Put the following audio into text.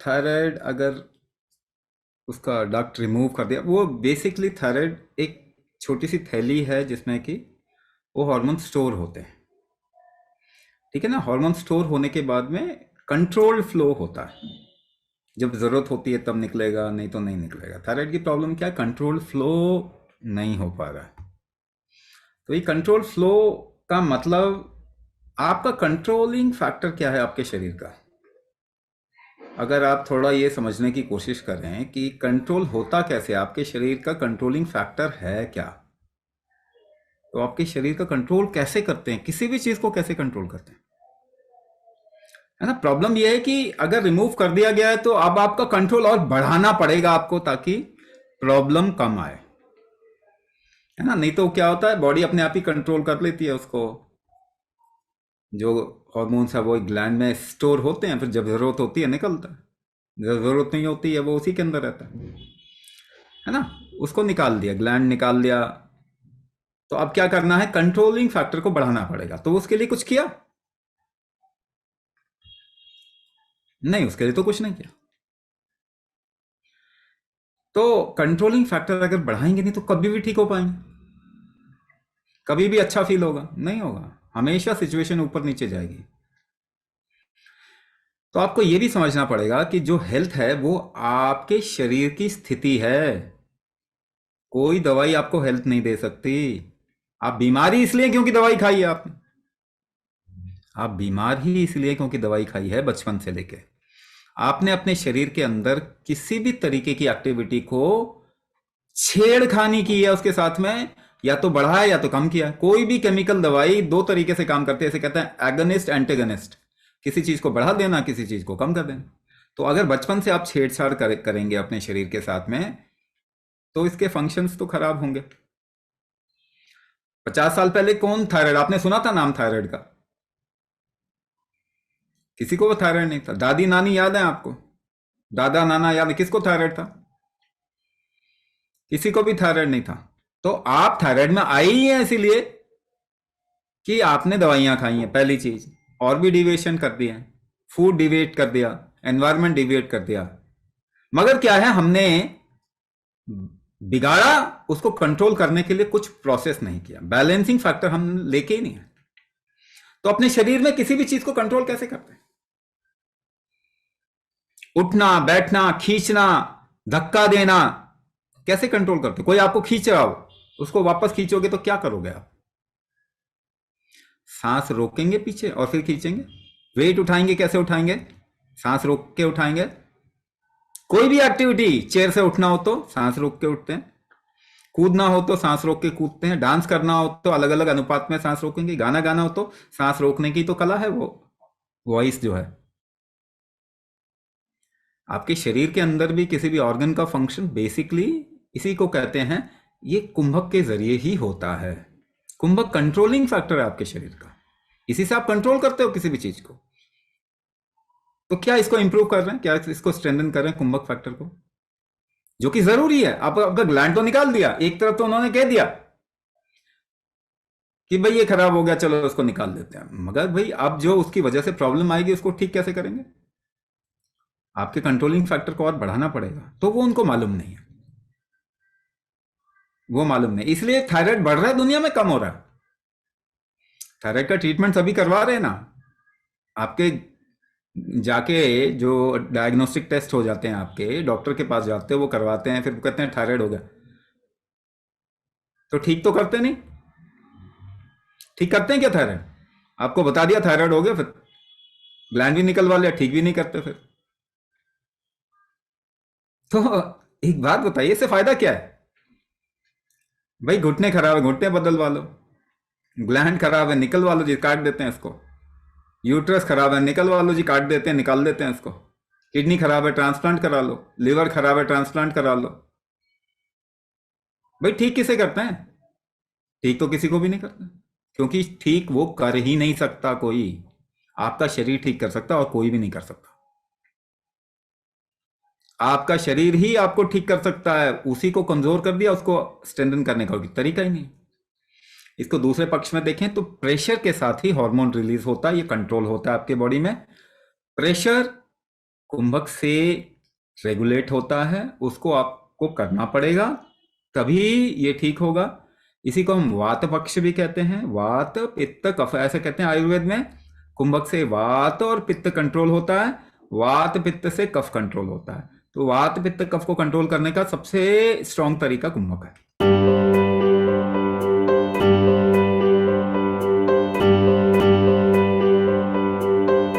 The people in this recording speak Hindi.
थायराइड अगर उसका डक्ट रिमूव कर दिया, वो बेसिकली थायराइड एक छोटी सी थैली है जिसमें कि वो हार्मोन स्टोर होते हैं। ठीक है ना, हार्मोन स्टोर होने के बाद में कंट्रोल्ड फ्लो होता है। जब जरूरत होती है तब निकलेगा, नहीं तो नहीं निकलेगा। थायराइड की प्रॉब्लम क्या है, कंट्रोल्ड फ्लो नहीं हो पा रहा है। तो ये कंट्रोल फ्लो का मतलब आपका कंट्रोलिंग फैक्टर क्या है आपके शरीर का। अगर आप थोड़ा ये समझने की कोशिश करें कि कंट्रोल होता कैसे, आपके शरीर का कंट्रोलिंग फैक्टर है क्या, तो आपके शरीर का कंट्रोल कैसे करते हैं, किसी भी चीज को कैसे कंट्रोल करते हैं, है ना। प्रॉब्लम यह है कि अगर रिमूव कर दिया गया है तो अब आपका कंट्रोल और बढ़ाना पड़ेगा आपको, ताकि प्रॉब्लम कम आए, है ना। नहीं तो क्या होता है, बॉडी अपने आप ही कंट्रोल कर लेती है उसको। जो हॉर्मोन्स है वो ग्लैंड में स्टोर होते हैं, फिर जब जरूरत होती है निकलता है, जब जरूरत नहीं होती है वो उसी के अंदर रहता है ना। उसको निकाल दिया, ग्लैंड निकाल दिया, तो अब क्या करना है, कंट्रोलिंग फैक्टर को बढ़ाना पड़ेगा। तो उसके लिए कुछ किया नहीं, उसके लिए तो कुछ नहीं किया। तो कंट्रोलिंग फैक्टर अगर बढ़ाएंगे नहीं तो कभी भी ठीक हो पाएंगे, कभी भी अच्छा फील होगा नहीं होगा, हमेशा सिचुएशन ऊपर नीचे जाएगी। तो आपको यह भी समझना पड़ेगा कि जो हेल्थ है वो आपके शरीर की स्थिति है। कोई दवाई आपको हेल्थ नहीं दे सकती। आप बीमारी इसलिए क्योंकि दवाई खाई है आपने, आप बीमार ही इसलिए क्योंकि दवाई खाई है बचपन से लेके। आपने अपने शरीर के अंदर किसी भी तरीके की एक्टिविटी को छेड़खानी की है उसके साथ में, या तो बढ़ाया या तो कम किया। कोई भी केमिकल दवाई दो तरीके से काम करते हैं, इसे कहते हैं एगनिस्ट एंटेगनिस्ट। किसी चीज को बढ़ा देना, किसी चीज को कम कर देना। तो अगर बचपन से आप छेड़छाड़ करेंगे अपने शरीर के साथ में, तो इसके फंक्शंस तो खराब होंगे। 50 साल पहले कौन थायराइड, आपने सुना था नाम थायराइड का? किसी को वो थायराइड नहीं था। दादी नानी याद है आपको? दादा नाना याद है? किसको थायराइड था? किसी को भी थायराइड नहीं था। तो आप थायराइड में आई ही हैं इसीलिए कि आपने दवाइयां खाई हैं, पहली चीज। और भी डिविएशन कर दिए हैं, फूड डिविएट कर दिया, एनवायरमेंट डिविएट कर दिया। मगर क्या है, हमने बिगाड़ा, उसको कंट्रोल करने के लिए कुछ प्रोसेस नहीं किया, बैलेंसिंग फैक्टर हम लेके ही नहीं है। तो अपने शरीर में किसी भी चीज को कंट्रोल कैसे करते हैं? उठना बैठना खींचना धक्का देना, कैसे कंट्रोल करते? कोई आपको खींच रहा हो, उसको वापस खींचोगे तो क्या करोगे आप? सांस रोकेंगे पीछे और फिर खींचेंगे। वेट उठाएंगे, कैसे उठाएंगे? सांस रोक के उठाएंगे। कोई भी एक्टिविटी, चेयर से उठना हो तो सांस रोक के उठते हैं, कूदना हो तो सांस रोक के कूदते हैं, डांस करना हो तो अलग अलग अनुपात में सांस रोकेंगे, गाना गाना हो तो सांस रोकने की तो कला है, वो वॉइस जो है। आपके शरीर के अंदर भी किसी भी ऑर्गन का फंक्शन बेसिकली इसी को कहते हैं, ये कुंभक के जरिए ही होता है। कुंभक कंट्रोलिंग फैक्टर है आपके शरीर का, इसी से आप कंट्रोल करते हो किसी भी चीज को। तो क्या इसको इंप्रूव कर रहे हैं, क्या इसको स्ट्रेंथन कर रहे हैं कुंभक फैक्टर को, जो कि जरूरी है। आप आपका ग्लैंड तो निकाल दिया, एक तरफ तो उन्होंने कह दिया कि भाई ये खराब हो गया, चलो उसको निकाल देते हैं, मगर भाई अब जो उसकी वजह से प्रॉब्लम आएगी उसको ठीक कैसे करेंगे? आपके कंट्रोलिंग फैक्टर को और बढ़ाना पड़ेगा, तो वो उनको मालूम नहीं है। वो मालूम नहीं, इसलिए थायराइड बढ़ रहा है दुनिया में, कम हो रहा है। थायराइड का ट्रीटमेंट सभी करवा रहे हैं ना। आपके जाके जो डायग्नोस्टिक टेस्ट हो जाते हैं, आपके डॉक्टर के पास जाते हो, वो करवाते हैं, फिर कहते हैं थायराइड हो गया। तो ठीक तो करते नहीं, ठीक करते हैं क्या थायराइड? आपको बता दिया थायराइड हो गया, फिर ग्लैंड भी निकलवा लिया, ठीक भी नहीं करते फिर। तो एक बात बताइए, इससे फायदा क्या है? भाई घुटने खराब है, घुटने बदलवा लो। ग्लैंड खराब है, निकलवा लो जी, काट देते हैं इसको। यूट्रस खराब है, निकलवा लो जी, काट देते हैं, निकाल देते हैं इसको। किडनी खराब है, ट्रांसप्लांट करा लो। लिवर खराब है, ट्रांसप्लांट करा लो। भाई ठीक किसे करते हैं? ठीक तो किसी को भी नहीं करते, क्योंकि ठीक वो कर ही नहीं सकता कोई। आपका शरीर ठीक कर सकता और कोई भी नहीं कर सकता। आपका शरीर ही आपको ठीक कर सकता है, उसी को कमजोर कर दिया, उसको स्ट्रेंथन करने का कोई तरीका ही नहीं। इसको दूसरे पक्ष में देखें तो प्रेशर के साथ ही हार्मोन रिलीज होता है, ये कंट्रोल होता है आपके बॉडी में। प्रेशर कुंभक से रेगुलेट होता है, उसको आपको करना पड़ेगा, तभी ये ठीक होगा। इसी को हम वात पक्ष भी कहते हैं। वात पित्त कफ ऐसे कहते हैं आयुर्वेद में। कुंभक से वात और पित्त कंट्रोल होता है, वात पित्त से कफ कंट्रोल होता है। तो वात पित्त कफ को कंट्रोल करने का सबसे स्ट्रॉन्ग तरीका कुंभक है।